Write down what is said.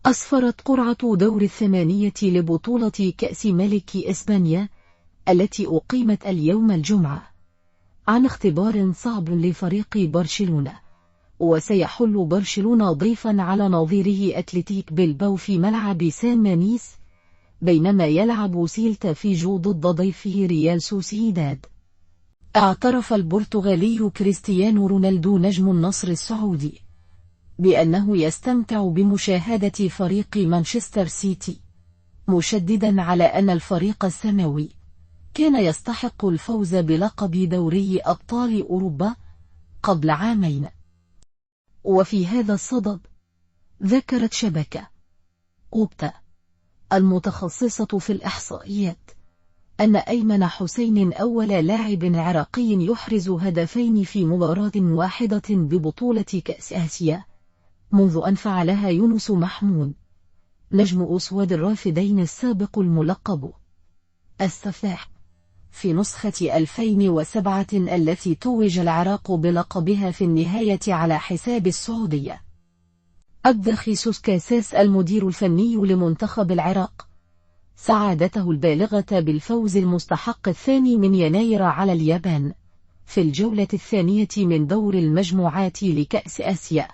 أسفرت قرعة دور الثمانية لبطولة كأس ملك إسبانيا التي أقيمت اليوم الجمعة عن اختبار صعب لفريق برشلونة، وسيحل برشلونة ضيفا على نظيره أتلتيك بلباو في ملعب سان ماميس، بينما يلعب سيلتا فيجو ضد ضيفه ريال سوسيداد. اعترف البرتغالي كريستيانو رونالدو نجم النصر السعودي بأنه يستمتع بمشاهدة فريق مانشستر سيتي، مشددا على أن الفريق السماوي كان يستحق الفوز بلقب دوري أبطال أوروبا قبل عامين. وفي هذا الصدد ذكرت شبكة أوبتا المتخصصة في الإحصائيات أن أيمن حسين أول لاعب عراقي يحرز هدفين في مباراة واحدة ببطولة كأس آسيا منذ أن فعلها يونس محمود نجم أسود الرافدين السابق الملقب السفاح في نسخة 2007 التي توج العراق بلقبها في النهاية على حساب السعودية. أبدى خيسوس كاساس المدير الفني لمنتخب العراق سعادته البالغة بالفوز المستحق الثاني من يناير على اليابان في الجولة الثانية من دور المجموعات لكأس آسيا.